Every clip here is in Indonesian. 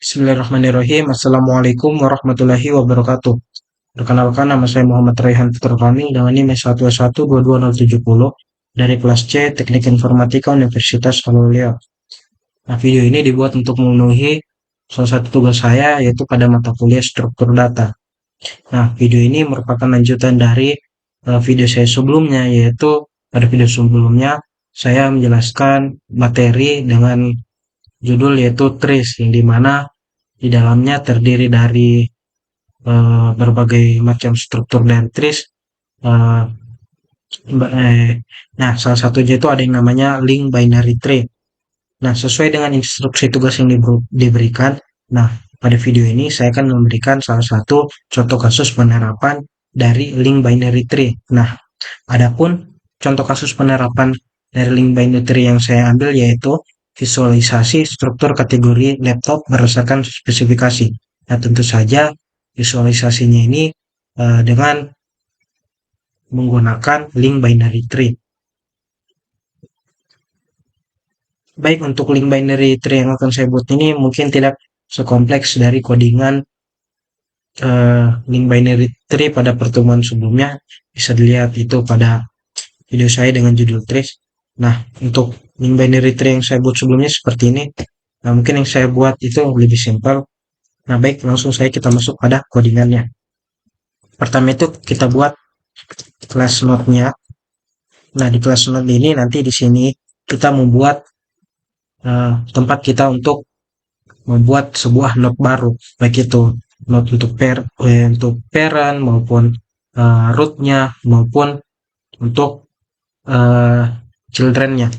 Bismillahirrahmanirrahim. Assalamualaikum warahmatullahi wabarakatuh. Perkenalkan, nama saya Muhammad Raihan Putra Kaming dengan NIM 1122070 dari kelas C Teknik Informatika Universitas Al-Ulia. Nah, video ini dibuat untuk memenuhi salah satu tugas saya, yaitu pada mata kuliah struktur data. Nah, video ini merupakan lanjutan dari video saya sebelumnya, yaitu pada video sebelumnya saya menjelaskan materi dengan judul yaitu TRIS, yang dimana di dalamnya terdiri dari berbagai macam struktur dan TRIS. eh, nah, salah satunya itu ada yang namanya link binary tree. Nah, sesuai dengan instruksi tugas yang diberikan, nah, pada video ini saya akan memberikan salah satu contoh kasus penerapan dari link binary tree. Nah, adapun contoh kasus penerapan dari link binary tree yang saya ambil yaitu visualisasi struktur kategori laptop berdasarkan spesifikasi. Nah, tentu saja visualisasinya ini dengan menggunakan link binary tree. Baik, untuk link binary tree yang akan saya buat ini mungkin tidak sekompleks dari codingan link binary tree pada pertemuan sebelumnya. Bisa dilihat itu pada video saya dengan judul trace. Nah, untuk link binary tree yang saya buat sebelumnya seperti ini. Nah, mungkin yang saya buat itu lebih simpel. Nah, baik, langsung saya kita masuk pada codingannya. Pertama itu kita buat class node-nya. Nah, di class node ini nanti di sini kita membuat tempat kita untuk membuat sebuah node baru, baik itu node untuk parent maupun root-nya maupun untuk children-nya.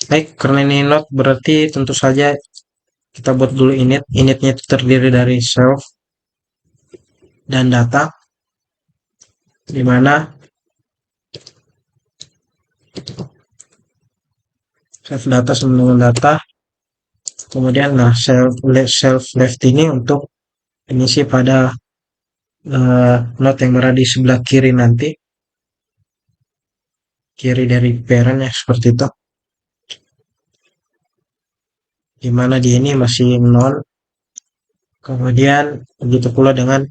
Baik, karena ini node berarti tentu saja kita buat dulu init. Initnya itu terdiri dari self dan data, di mana self data sama dengan data. Kemudian nah self left ini untuk mengisi pada node yang berada di sebelah kiri nanti, kiri dari parent ya, seperti itu. Dimana di ini masih 0. Kemudian begitu pula dengan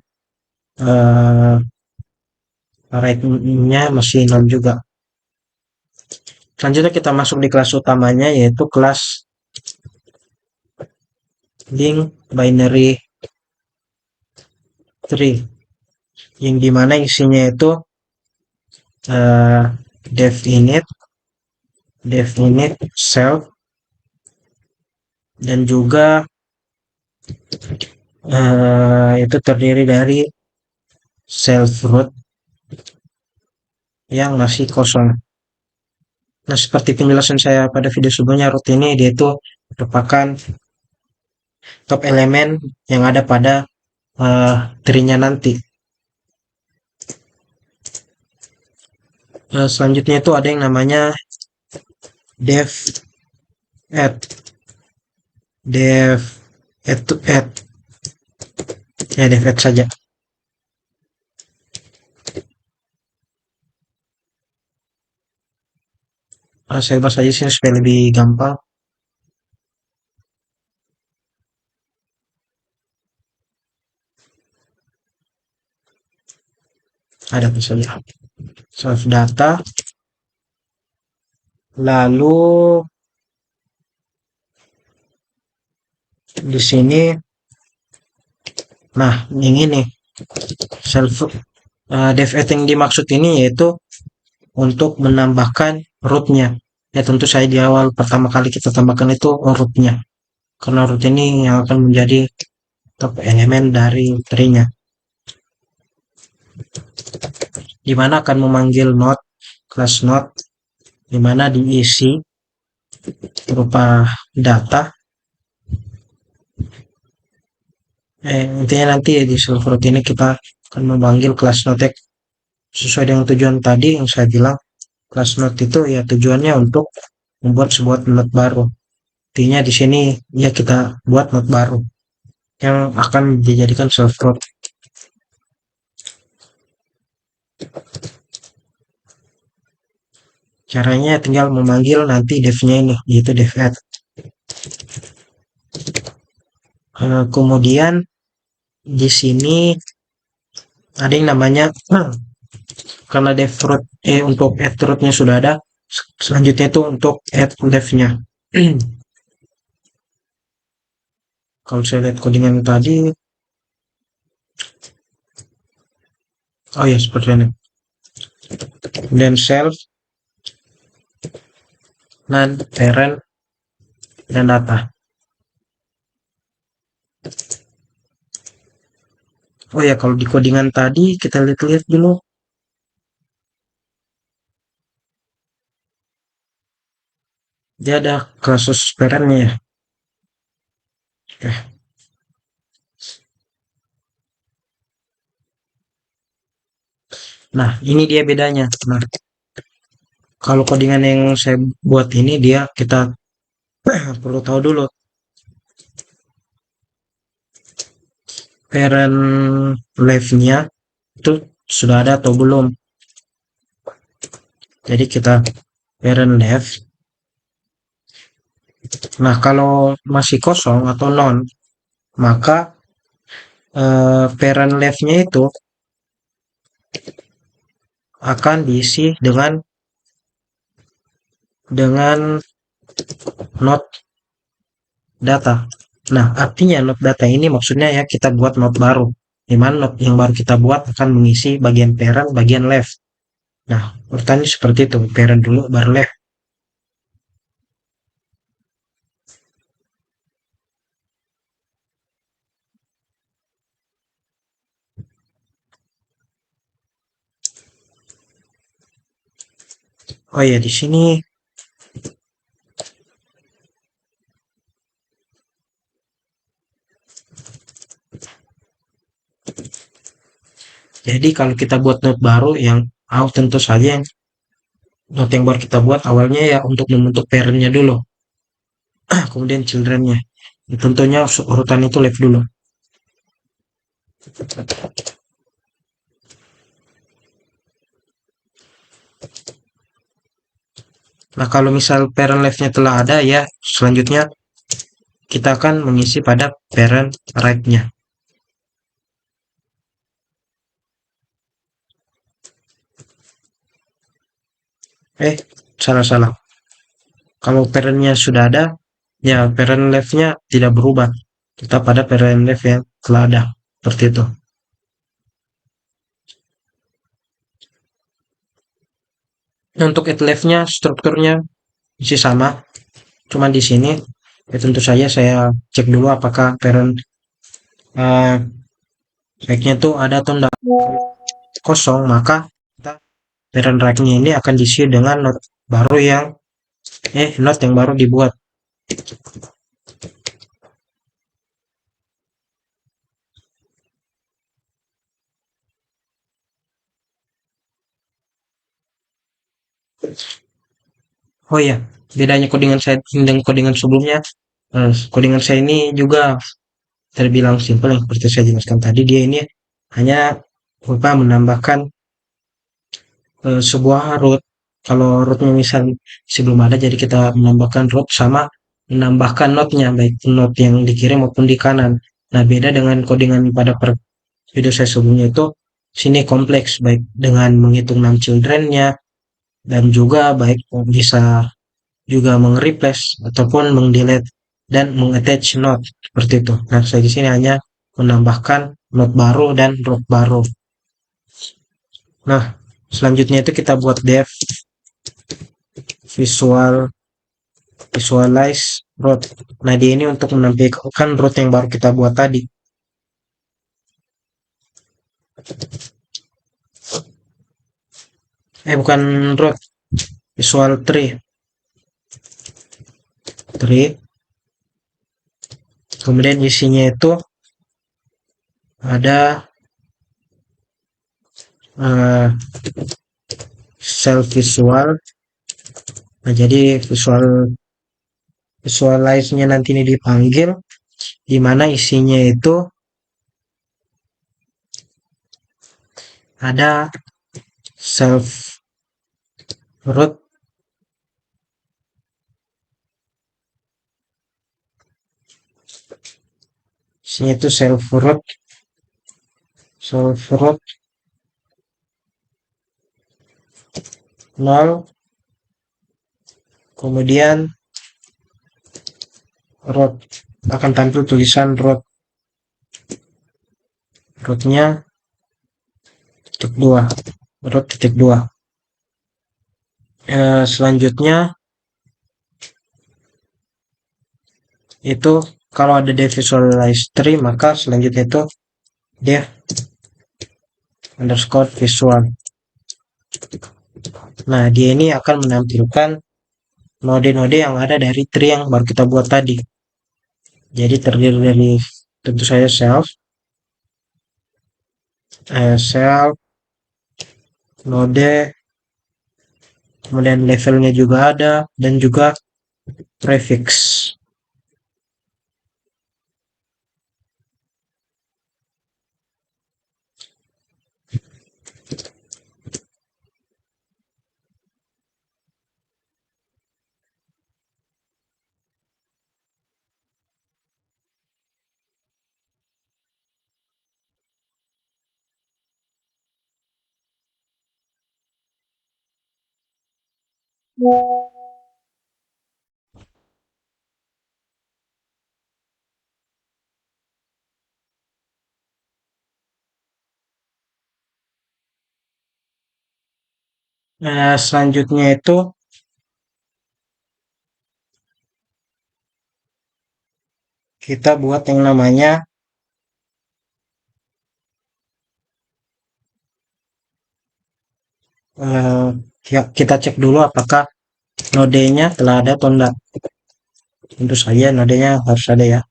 right-nya masih 0 juga. Selanjutnya kita masuk di kelas utamanya, yaitu kelas link binary tree, yang dimana isinya itu dev init self, dan juga itu terdiri dari self root yang masih kosong. Nah, seperti penjelasan saya pada video sebelumnya, root ini dia itu merupakan top elemen yang ada pada tree-nya nanti. Selanjutnya itu ada yang namanya dev add to add, ya dev add saja. Saya bahas aja sini supaya lebih gampang. Ada misalnya self data, lalu di sini, nah ini nih self dev add yang dimaksud ini yaitu untuk menambahkan root-nya. Ya, tentu saya di awal pertama kali kita tambahkan itu root-nya, karena root ini yang akan menjadi top elemen dari tree-nya, dimana akan memanggil node, class node, dimana diisi berupa data. Intinya nanti di self root ini kita akan memanggil class node sesuai dengan tujuan tadi yang saya bilang. Class node itu ya tujuannya untuk membuat sebuah node baru. Intinya di sini ya kita buat node baru yang akan dijadikan self root. Caranya tinggal memanggil nanti dev-nya ini, yaitu dev add. Kemudian di sini ada yang namanya karena depth root untuk add rootnya sudah ada. Selanjutnya itu untuk add left-nya. Kalau saya lihat codingan tadi, oh ya seperti ini. Kemudian self, non, parent, dan data. Oh ya, kalau di codingan tadi kita lihat-lihat dulu. Dia ada kasus parentnya ya. Oke. Nah, ini dia bedanya. Nah, kalau codingan yang saya buat ini dia kita perlu tahu dulu parent left-nya itu sudah ada atau belum. Jadi kita parent left. Nah, kalau masih kosong atau non, maka parent left-nya itu akan diisi dengan not data. Nah, artinya not data ini maksudnya ya kita buat not baru. Di mana not yang baru kita buat akan mengisi bagian parent, bagian left. Nah, urutannya seperti itu. Parent dulu, baru left. Oh ya, di sini jadi kalau kita buat not baru yang tentu saja yang not yang baru kita buat awalnya ya untuk membentuk parentnya dulu. Kemudian childrennya. Tentunya urutan itu left dulu. Nah, kalau misal parent left-nya telah ada ya, selanjutnya kita akan mengisi pada parent right-nya. Salah-salah. Kalau parent-nya sudah ada, ya parent left-nya tidak berubah. Tetap pada parent left yang telah ada. Seperti itu. Untuk it left-nya, strukturnya masih sama. Cuma di sini, ya tentu saja saya cek dulu apakah parent uh, right-nya itu ada atau enggak. Kosong, maka kita parent right-nya ini akan diisi dengan not baru yang not yang baru dibuat. Oh ya, bedanya codingan saya dengan codingan sebelumnya, codingan saya ini juga terbilang simpel yang seperti saya jelaskan tadi. Dia ini hanya berupa menambahkan sebuah root. Kalau rootnya misal sebelum ada, jadi kita menambahkan root sama menambahkan notnya, baik not yang di kiri maupun di kanan. Nah, beda dengan codingan pada video saya sebelumnya itu, sini kompleks, baik dengan menghitung 6 children-nya, dan juga baik bisa juga meng-replace ataupun meng-delete dan meng-attach note seperti itu. Nah, saya di sini hanya menambahkan note baru dan root baru. Nah, selanjutnya itu kita buat dev visualize root. Nah, di ini untuk menampilkan root yang baru kita buat tadi. Bukan root, visual tree. Kemudian isinya itu ada self visual. Nah, jadi visualize-nya nanti ini dipanggil, di mana isinya itu ada self root Sini itu self root 0, kemudian root akan tampil tulisan rootnya titik 2, root titik 2. Selanjutnya itu kalau ada di visualize tree, maka selanjutnya itu dia underscore visual. Nah, dia ini akan menampilkan node-node yang ada dari tree yang baru kita buat tadi. Jadi terdiri dari tentu saja self, node, kemudian levelnya juga ada, dan juga prefix. Selanjutnya itu kita buat yang namanya kita cek dulu apakah nodenya telah ada atau enggak. Tentu saja nodenya harus ada ya.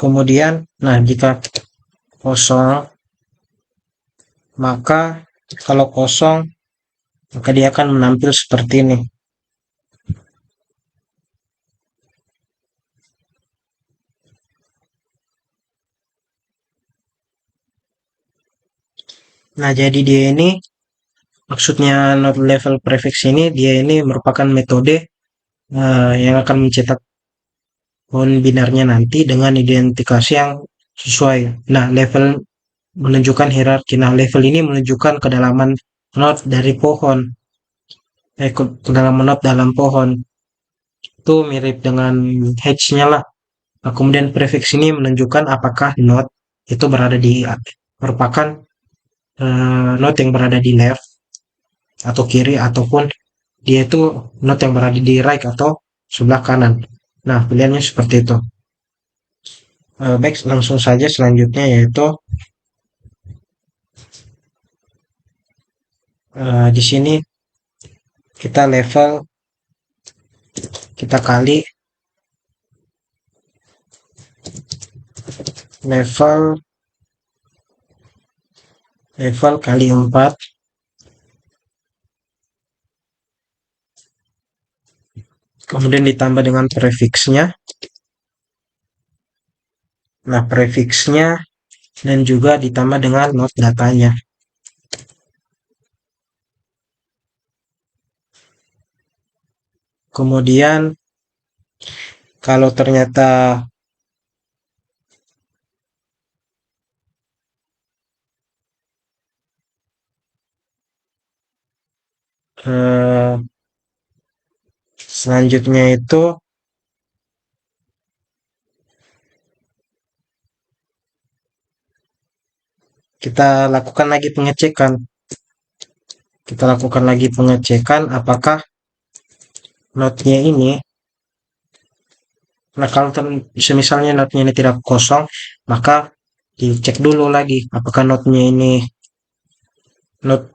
Kemudian, nah jika kosong, maka kalau kosong, maka dia akan menampil seperti ini. Nah, jadi dia ini, maksudnya not level prefix ini, dia ini merupakan metode yang akan mencetak pohon binarnya nanti dengan identifikasi yang sesuai. Nah, level menunjukkan hierarki. Nah, level ini menunjukkan kedalaman node dari pohon. Kedalaman node dalam pohon. Itu mirip dengan hedge-nya lah. Nah, kemudian prefix ini menunjukkan apakah node itu merupakan node yang berada di left atau kiri, ataupun dia itu node yang berada di right atau sebelah kanan. Nah, pilihannya seperti itu. Baik, langsung saja selanjutnya yaitu di sini kita kali level kali 4, kemudian ditambah dengan prefixnya. Nah, prefixnya dan juga ditambah dengan node datanya. Kemudian kalau ternyata selanjutnya itu kita lakukan lagi pengecekan apakah node-nya ini, nah kalau misalnya node-nya ini tidak kosong, maka dicek dulu lagi apakah node-nya ini node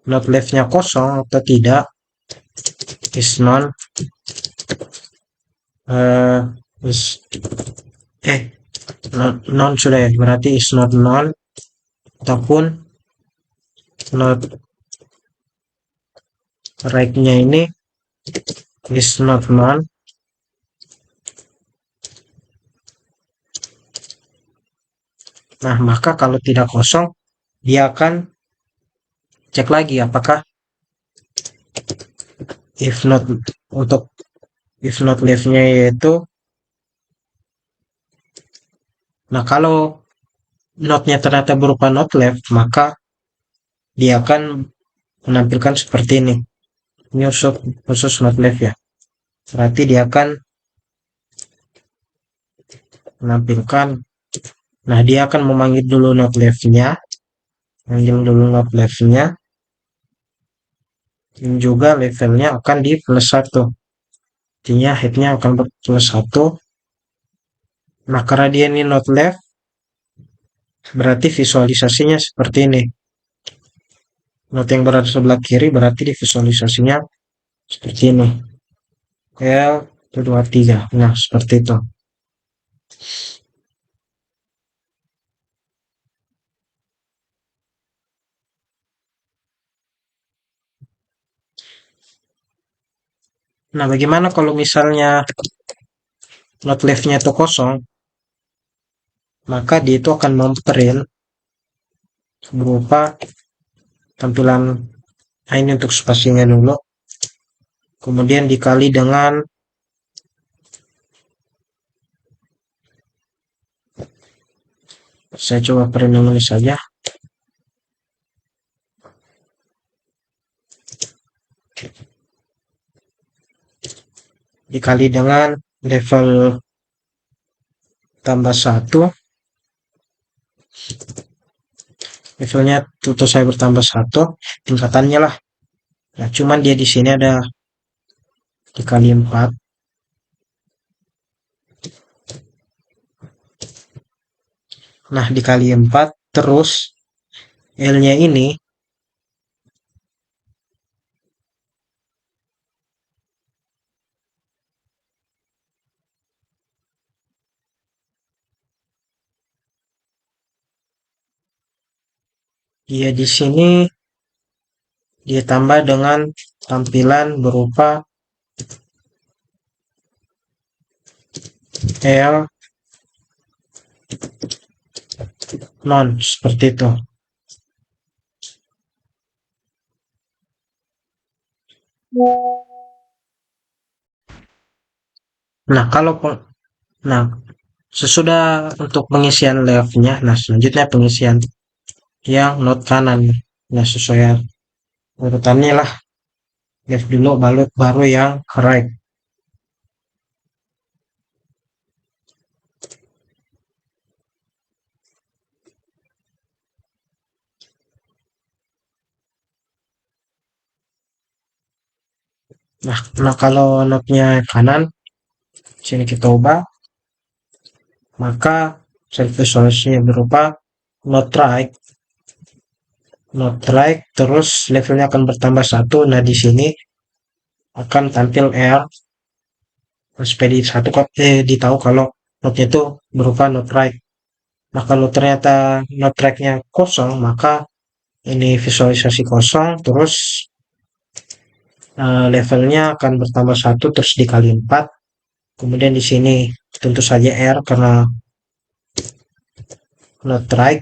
left-nya kosong atau tidak. Is non non sudah ya, berarti is not non, ataupun node right-nya ini is not none. Nah, maka kalau tidak kosong, dia akan cek lagi apakah if not untuk if not left-nya yaitu, nah kalau not-nya ternyata berupa not left, maka dia akan menampilkan seperti ini. Ini khusus not left ya. Berarti dia akan menampilkan, nah dia akan memanggil dulu not left-nya, panggil dulu not left-nya, dan juga levelnya akan di plus 1. Artinya head-nya akan plus 1. Nah, karena dia ini not left, berarti visualisasinya seperti ini. Not yang berada sebelah kiri berarti di visualisasinya seperti ini. L23. Nah, seperti itu. Nah, bagaimana kalau misalnya not left-nya itu kosong, maka dia itu akan memprint berupa tampilan, nah ini untuk spasinya dulu, kemudian dikali dengan saya coba print dulu saja, dikali dengan level tambah 1, levelnya tutur saya bertambah 1 tingkatannya lah. Nah, cuman dia di sini ada dikali 4. Nah, dikali 4 terus L-nya ini dia di sini dia tambah dengan tampilan berupa L non seperti itu. Nah, nah sesudah untuk pengisian leftnya, nah selanjutnya pengisian yang not kanan. Nah, sesuai urutannya lah, left dulu baru yang right. Nah, kalau notnya kanan, sini kita ubah, maka self isolasinya berupa not right, terus levelnya akan bertambah 1. Nah, di sini akan tampil R supaya ditahu kalau notnya itu berupa not right. Nah, kalau ternyata not right-nya kosong, maka ini visualisasi kosong, terus levelnya akan bertambah 1 terus dikali 4. Kemudian di sini tentu saja R karena not right,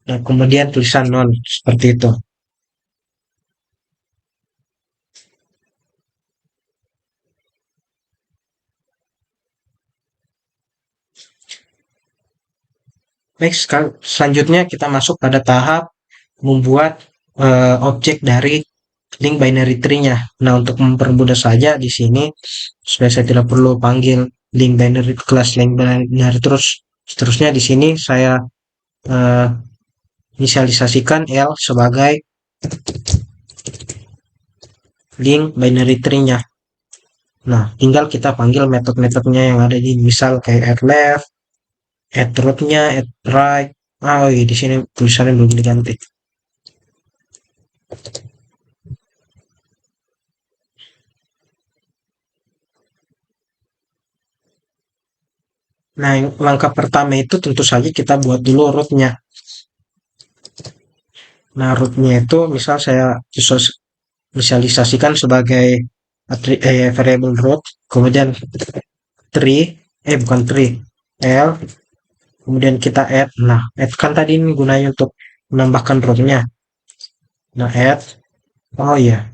dan kemudian tulisan non seperti itu. Baik, selanjutnya kita masuk pada tahap membuat objek dari link binary tree-nya. Nah, untuk mempermudah saja di sini supaya saya tidak perlu panggil link binary kelas link binary terus seterusnya, di sini saya uh, inisialisasikan L sebagai link binary tree-nya. Nah, tinggal kita panggil metode-metodenya yang ada di misal kayak add left, add root-nya, add right. Oh, iya, di sini tulisannya belum diganti. Nah, langkah pertama itu tentu saja kita buat dulu root-nya. Nah, root-nya itu misal saya visualisasikan sebagai variable root, kemudian tree, bukan tree, L, kemudian kita add. Nah, add kan tadi ini gunanya untuk menambahkan rootnya. Nah, add, oh iya,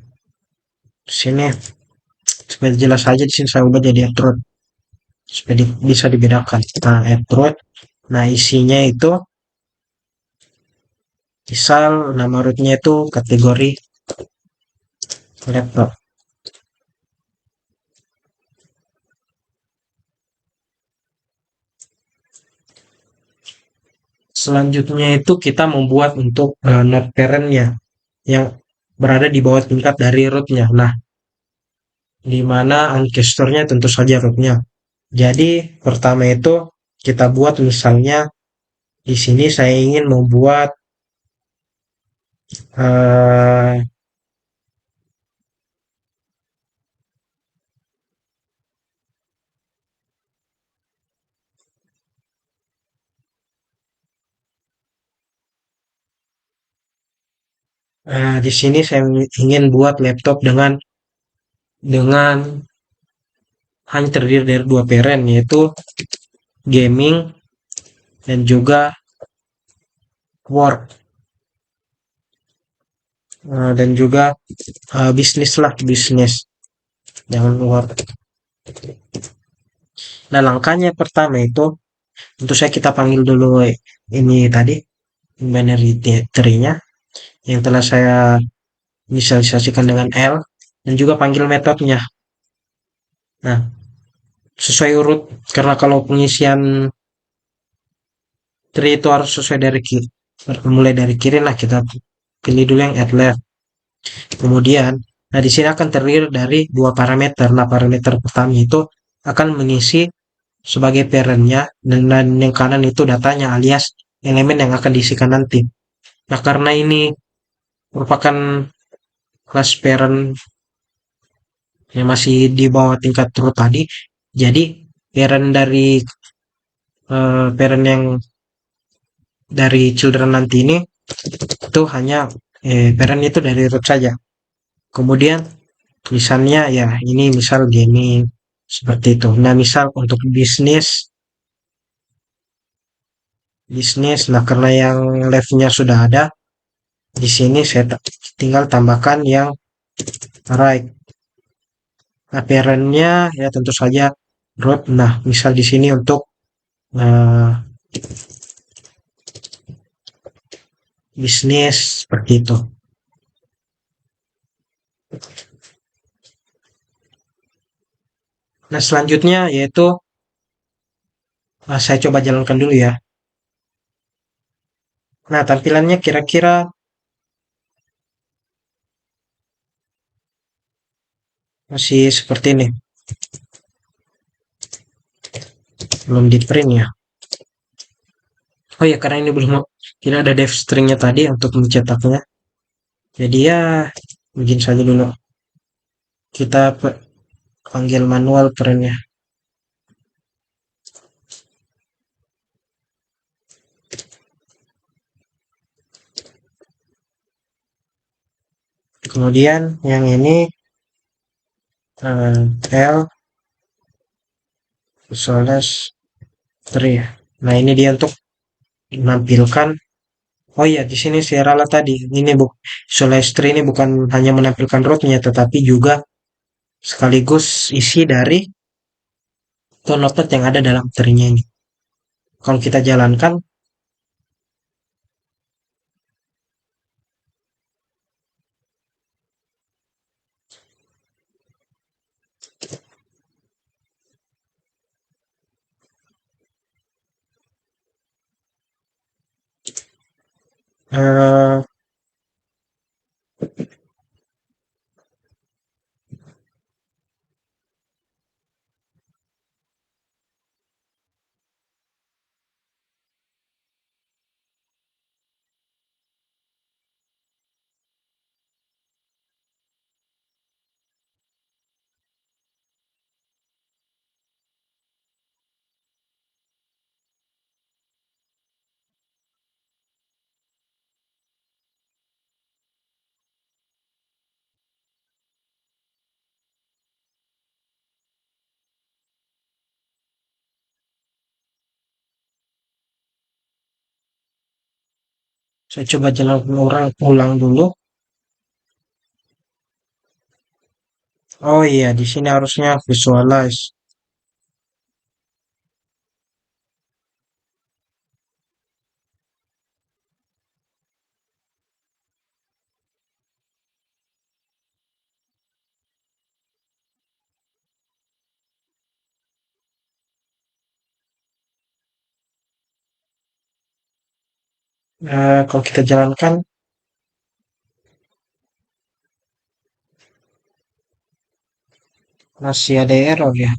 sini supaya jelas aja di sini saya ubah jadi add root supaya bisa dibedakan. Nah, add root, nah isinya itu misal nama rootnya itu kategori laptop. Selanjutnya itu kita membuat untuk node parent-nya yang berada di bawah tingkat dari rootnya. Nah, di mana ancestor-nya tentu saja rootnya. Jadi pertama itu kita buat misalnya di sini saya ingin membuat eh, di sini saya ingin buat laptop dengan hanya terdiri dari dua parent yaitu gaming dan juga work. Dan juga bisnis lah, bisnis, jangan work. Nah, langkahnya pertama itu tentu saja kita panggil dulu ini tadi binary tree-nya yang telah saya inisialisasikan dengan L, dan juga panggil metodenya. Nah, sesuai urut, karena kalau pengisian tree itu harus sesuai dari kiri, mulai dari kiri. Nah, kita pilih dulu yang add left. Kemudian, nah di sini akan terdiri dari dua parameter. Nah, parameter pertama itu akan mengisi sebagai parentnya, dan yang kanan itu datanya alias elemen yang akan diisikan nanti. Nah, karena ini merupakan kelas parent yang masih di bawah tingkat root tadi, jadi parent dari parent yang dari children nanti ini itu hanya parent itu dari root saja. Kemudian misalnya ya ini misal gaming seperti itu. Nah, misal untuk bisnis, nah karena yang left-nya sudah ada, di sini saya tinggal tambahkan yang right. Nah, parent-nya ya tentu saja root. Nah, misal di sini untuk eh, bisnis seperti itu. Nah, selanjutnya yaitu saya coba jalankan dulu ya. Nah, tampilannya kira-kira masih seperti ini. Belum di print ya. Oh ya, karena ini belum tidak ada dev stringnya tadi untuk mencetaknya. Jadi ya, begini saja dulu. Kita panggil manual printnya. Kemudian yang ini L slash 3. Nah, ini dia untuk menampilkan. Oh iya, di sini saya ralat tadi. Ini slash 3 ini bukan hanya menampilkan rootnya, tetapi juga sekaligus isi dari node yang ada dalam tree-nya ini. Kalau kita jalankan, eh, Saya coba jalankan ulang dulu. Oh iya, di sini harusnya visualize. Kalau kita jalankan masih ada error ya.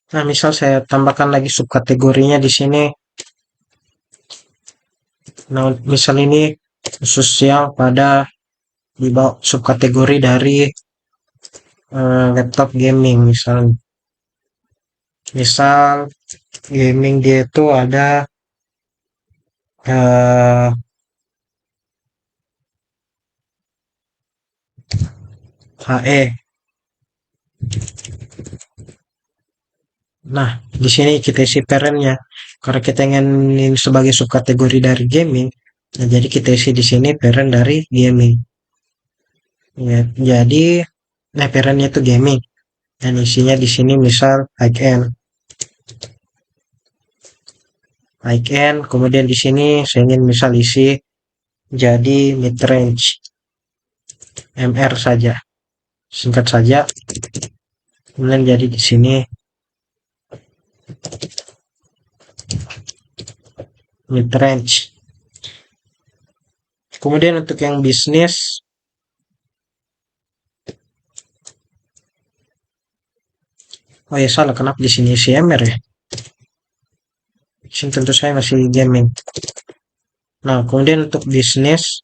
Nah, misal saya tambahkan lagi subkategorinya di sini. Nah, misal ini khusus yang pada di bawah subkategori dari laptop gaming misal. Misal gaming dia itu ada eh, HE. Nah, di sini kita isi parentnya. Karena kita ingin ini sebagai subkategori dari gaming, nah jadi kita isi di sini parent dari gaming. Ya, jadi nah parentnya itu gaming dan isinya di sini misal high end, kemudian di sini saya ingin misal isi jadi mid range MR saja, singkat saja. Kemudian jadi di sini mid range. Kemudian untuk yang bisnis, oh ya salah, kenapa di sini CMR ya? Di sini tentu saya masih gaming. Nah, kemudian untuk bisnis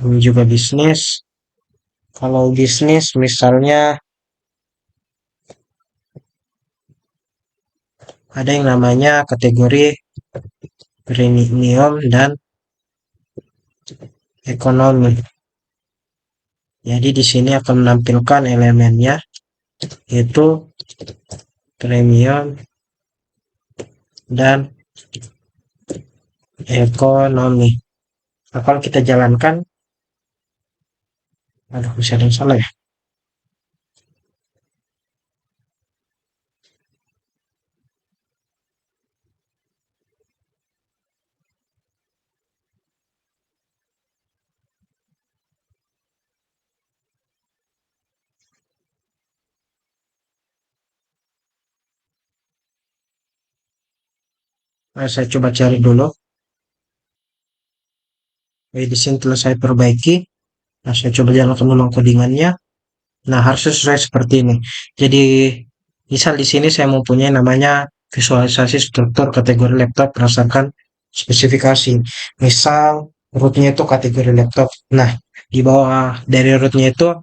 ini juga bisnis. Kalau bisnis misalnya ada yang namanya kategori premium dan ekonomi. Jadi di sini akan menampilkan elemennya yaitu premium dan ekonomi. Nah, kalau kita jalankan, aduh bisa ada yang salah ya. Nah, saya coba cari dulu. Oke, di sini telah saya perbaiki. Nah, saya coba jalankan ulang codingannya. Nah, harus sesuai seperti ini. Jadi, misal di sini saya mempunyai namanya visualisasi struktur kategori laptop berdasarkan spesifikasi. Misal, rootnya itu kategori laptop. Nah, di bawah dari rootnya itu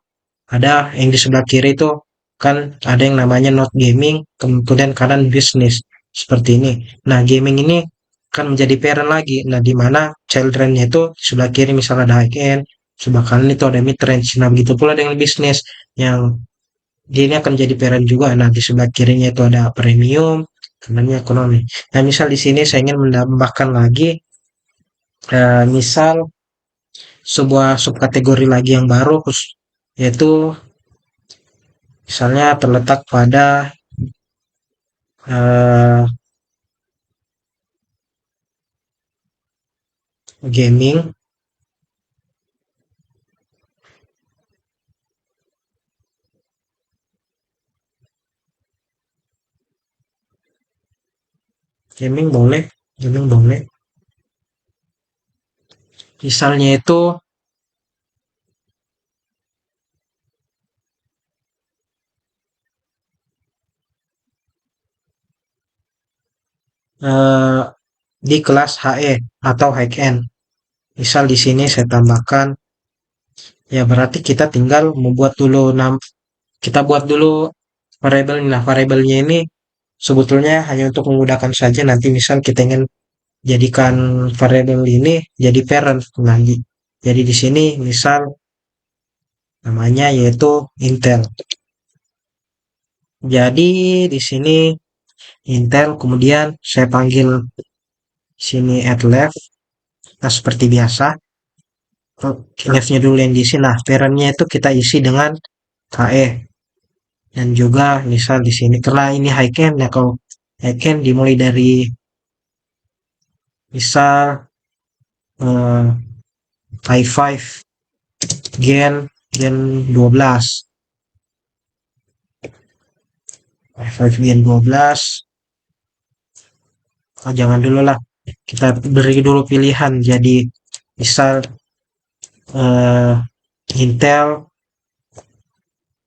ada yang di sebelah kiri itu kan ada yang namanya not gaming, kemudian kanan bisnis. Seperti ini. Nah, gaming ini kan menjadi parent lagi. Nah, di mana children-nya itu sebelah kiri misalnya ada high end, sebelah kanan itu ada mid range. Nah, begitu pula dengan bisnis yang dia ini akan jadi parent juga. Nah, di sebelah kirinya itu ada premium, kanannya ekonomi. Nah, misal di sini saya ingin menambahkan lagi misal sebuah subkategori lagi yang baru yaitu misalnya terletak pada eh, gaming. Gaming boleh, gaming boleh. Misalnya itu eh, di kelas HE atau high end. Misal di sini saya tambahkan Ya berarti kita tinggal membuat dulu kita buat dulu variabel. Nah, variabelnya ini sebetulnya hanya untuk memudahkan saja nanti misal kita ingin jadikan variabel ini jadi parent. Nah, jadi di sini misal namanya yaitu Intel. Jadi di sini Intel, kemudian saya panggil sini add left. Nah, seperti biasa, leftnya dulu yang diisi. Nah, parentnya itu kita isi dengan KE. Dan juga misal di sini karena ini high can ya, kalau high can dimulai dari misal i5 gen 12, i5 gen 12. Oh, jangan dulu lah, kita beri dulu pilihan. Jadi misal eh, Intel,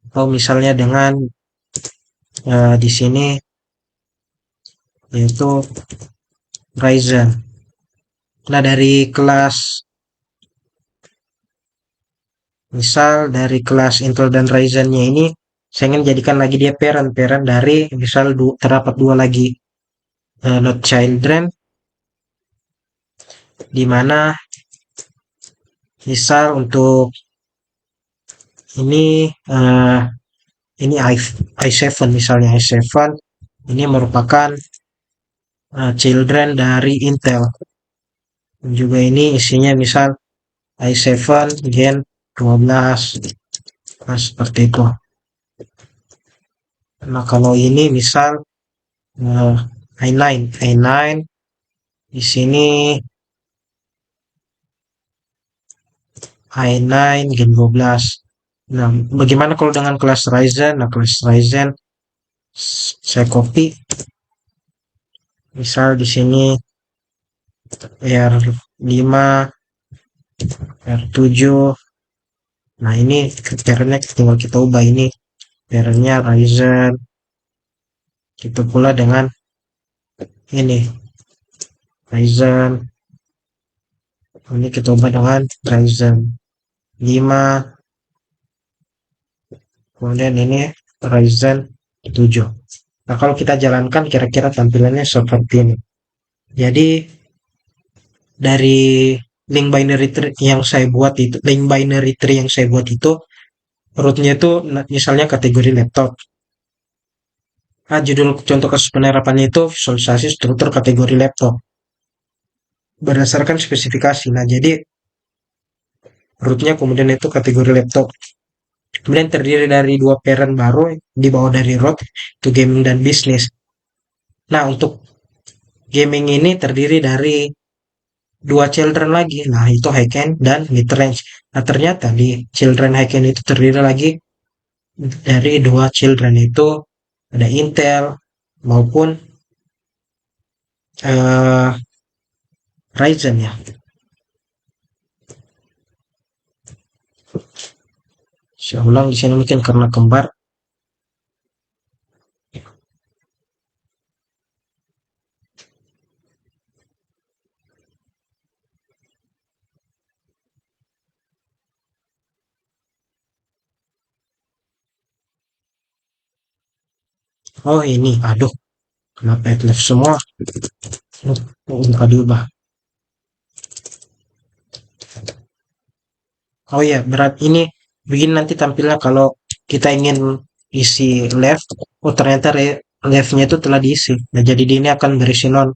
atau misalnya dengan di sini yaitu Ryzen. Nah, dari kelas misal dari kelas Intel dan Ryzen-nya ini saya ingin jadikan lagi dia parent dari misal terdapat dua lagi not children, di mana misal untuk ini ini i7 misalnya i7 ini merupakan children dari Intel. Dan juga ini isinya misal i7 Gen 12. Nah, seperti itu. Nah, kalau ini misal uh, i9 di sini i9 Gen 12. Nah, bagaimana kalau dengan kelas Ryzen? Nah, kelas Ryzen saya copy. Misal di sini R5, R7. Nah, ini parentnya tinggal kita ubah ini. Parentnya Ryzen. Itu pula dengan ini Ryzen. Ini kita ubah dengan Ryzen 5. Kemudian ini Ryzen 7. Nah, kalau kita jalankan kira-kira tampilannya seperti ini. Jadi dari link binary tree yang saya buat itu rootnya itu misalnya kategori laptop. Nah, judul contoh kasus penerapannya itu visualisasi struktur kategori laptop berdasarkan spesifikasi. Nah, jadi rootnya kemudian itu kategori laptop. Kemudian terdiri dari dua parent baru di bawah dari root, itu gaming dan bisnis. Nah, untuk gaming ini terdiri dari dua children lagi. Nah, itu high end dan mid range. Nah, ternyata di children high end itu terdiri lagi dari dua children, itu ada Intel maupun eh, Ryzen ya. Saya ulang di sini mungkin karena kembar. Oh, ini, aduh, kenapa left semua? Lupa diubah. Oh ya, berat ini begini nanti tampilnya kalau kita ingin isi left. Oh, ternyata leftnya itu telah diisi. Nah, jadi ini akan berisi non.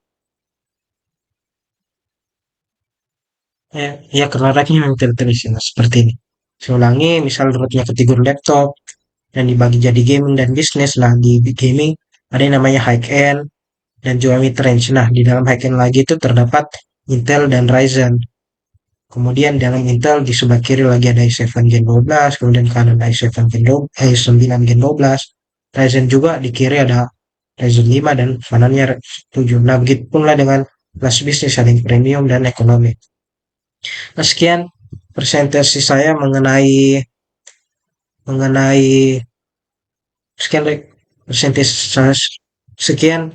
Ya, karena racknya memang tidak terisi. Nah, seperti ini. Saya ulangi, misal rootnya kategori laptop dan dibagi jadi gaming dan bisnis. Nah, di gaming ada yang namanya high end dan juga mid range. Nah, di dalam high end lagi itu terdapat Intel dan Ryzen. Kemudian dalam Intel di sebelah kiri lagi ada i7 Gen 12, kemudian kanan i7 Gen 12, i9 Gen 12. Ryzen juga di kiri ada Ryzen 5 dan kanannya 7. Nah, begitu pula dengan kelas bisnis ada yang premium dan ekonomi. Nah, sekian presentasi saya mengenai mengenai sekian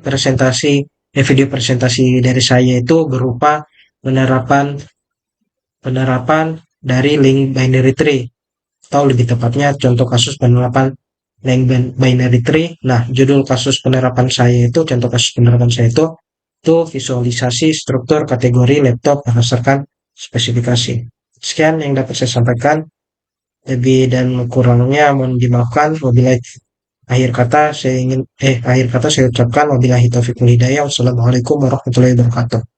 presentasi video presentasi dari saya itu berupa penerapan penerapan dari link binary tree. atau lebih tepatnya contoh kasus penerapan binary tree. Nah, judul kasus penerapan saya itu, contoh kasus penerapan saya itu visualisasi struktur kategori laptop berdasarkan spesifikasi. Sekian yang dapat saya sampaikan. Lebih dan kurangnya mohon dimaafkan. Wabillahi akhir kata saya ucapkan wabillahi taufiq wal hidayah. Wassalamualaikum warahmatullahi wabarakatuh.